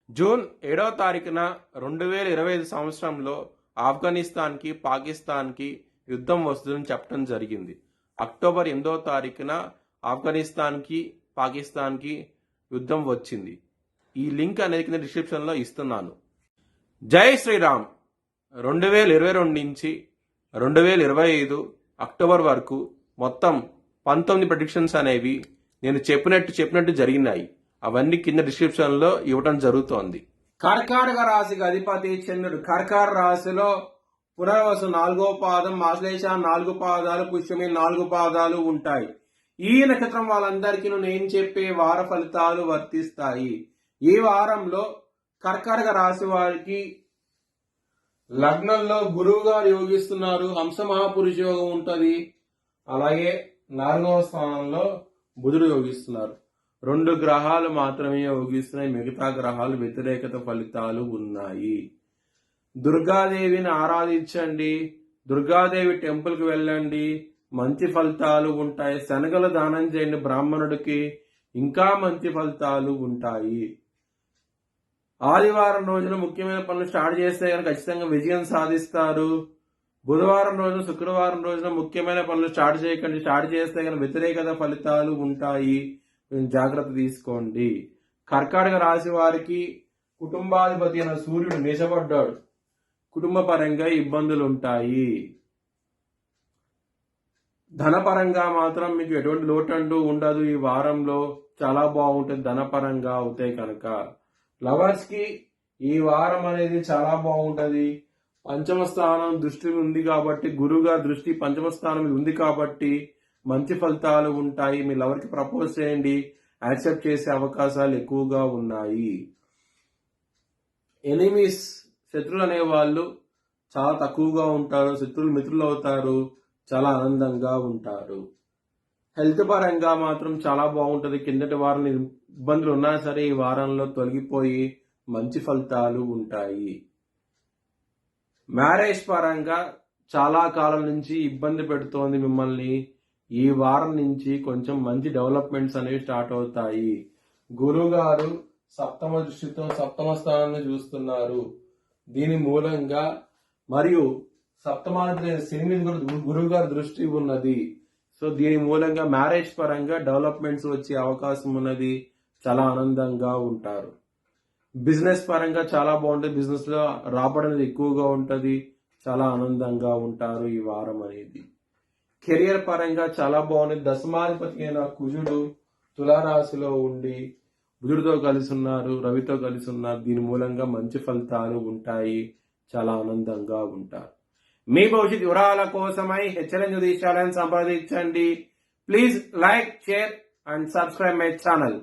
June 7వ తారీఖున 2025 సంవత్సరంలో ఆఫ్ఘనిస్తాన్కి పాకిస్తాన్కి యుద్ధం వస్తుందని చెప్పడం జరిగింది. అక్టోబర్ 8వ తారీఖున ఆఫ్ఘనిస్తాన్కి పాకిస్తాన్కి యుద్ధం వచ్చింది. ఈ లింక్ అనేది కింద డిస్క్రిప్షన్లో ఇస్తున్నాను. జై శ్రీరామ్. 2022 నుంచి 2025 అక్టోబర్ వరకు మొత్తం 19 ప్రెడిక్షన్స్ అనేవి నేను చెప్పినట్టు జరిగినాయి. అవన్నీ కింద డిస్క్రిప్షన్ లో ఇవ్వడం జరుగుతోంది. కర్కాటక రాశికి అధిపతి చంద్రుడు. కర్కాటక రాశిలో పునర్వసు 4వ పాదం, ఆశ్లేష 4 పాదాలు, పుష్యమి 4 పాదాలు ఉంటాయి. ఈ నక్షత్రం వాళ్ళందరికీ నేను చెప్పే వార ఫలితాలు వర్తిస్తాయి. ఈ వారంలో కర్కాటక రాశి వారికి లగ్నంలో గురువు గారు యోగిస్తున్నారు. హంస మహాపురుష యోగం ఉంటది. అలాగే 4వ స్థానంలో బుధుడు యోగిస్తున్నారు. 2 గ్రహాలు మాత్రమే యోగిస్తున్నాయి. మిగతా గ్రహాలు వ్యతిరేకత ఫలితాలు ఉన్నాయి. దుర్గాదేవిని ఆరాధించండి. దుర్గాదేవి టెంపుల్కి వెళ్ళండి. మంచి ఫలితాలు ఉంటాయి. శనగలు దానం చేయండి బ్రాహ్మణుడికి. ఇంకా మంచి ఫలితాలు ఉంటాయి. ఆదివారం రోజున ముఖ్యమైన పనులు స్టార్ట్ చేస్తే కనుక ఖచ్చితంగా విజయం సాధిస్తారు. బుధవారం రోజున, శుక్రవారం రోజున ముఖ్యమైన పనులు స్టార్ట్ చేయకండి. స్టార్ట్ చేస్తే కనుక వ్యతిరేకత ఫలితాలు ఉంటాయి. జాగ్రత్త తీసుకోండి. కర్కాటక రాశి వారికి కుటుంబాధిపతి అయిన సూర్యుడు నిజపడ్డాడు. కుటుంబ పరంగా ఇబ్బందులు ఉంటాయి. ధనపరంగా మాత్రం మీకు ఎటువంటి లోటు అంటూ ఉండదు. ఈ వారంలో చాలా బాగుంటుంది ధనపరంగా అవుతాయి కనుక. లవర్స్ కి ఈ వారం అనేది చాలా బాగుంటది. పంచమ స్థానం దృష్టి ఉంది కాబట్టి, గురువుగా దృష్టి పంచమ స్థానం ఉంది కాబట్టి మంచి ఫలితాలు ఉంటాయి. మీ లవర్కి ప్రపోజ్ చేయండి. యాక్సెప్ట్ చేసే అవకాశాలు ఎక్కువగా ఉన్నాయి. ఎనిమీస్, శత్రువులు అనే వాళ్ళు చాలా తక్కువగా ఉంటారు. శత్రువులు మిత్రులు అవుతారు. చాలా ఆనందంగా ఉంటారు. హెల్త్ పరంగా మాత్రం చాలా బాగుంటుంది. కిందటి వారం ఇబ్బందులు ఉన్నా సరే ఈ వారంలో తొలగిపోయి మంచి ఫలితాలు ఉంటాయి. మ్యారేజ్ పరంగా చాలా కాలం నుంచి ఇబ్బంది పెడుతోంది మిమ్మల్ని. ఈ వారం నుంచి కొంచెం మంచి డెవలప్మెంట్స్ అనేవి స్టార్ట్ అవుతాయి. గురువు గారు సప్తమ దృష్టితో సప్తమ స్థానాన్ని చూస్తున్నారు. దీని మూలంగా మరియు సప్తమాధిపతి శని మీద గురువు గారి దృష్టి ఉన్నది. సో దీని మూలంగా మ్యారేజ్ పరంగా డెవలప్మెంట్స్ వచ్చే అవకాశం ఉన్నది. చాలా ఆనందంగా ఉంటారు. బిజినెస్ పరంగా చాలా బాగుంటుంది. బిజినెస్ లో రాబడి అనేది ఎక్కువగా ఉంటది. చాలా ఆనందంగా ఉంటారు ఈ వారం అనేది. కెరియర్ పరంగా చాలా బాగుంది. దశమాధిపతి అయిన కుజుడు తులారాశిలో ఉండి బుధుడితో కలిసి ఉన్నారు, రవితో కలిసి ఉన్నారు. దీని మూలంగా మంచి ఫలితాలు ఉంటాయి. చాలా ఆనందంగా ఉంటారు. మీ భవిష్యత్ వివరాల కోసమై హెచ్ఎల్ఎన్ జ్యోతిషాలను సంప్రదించండి. Please like, share and subscribe my channel.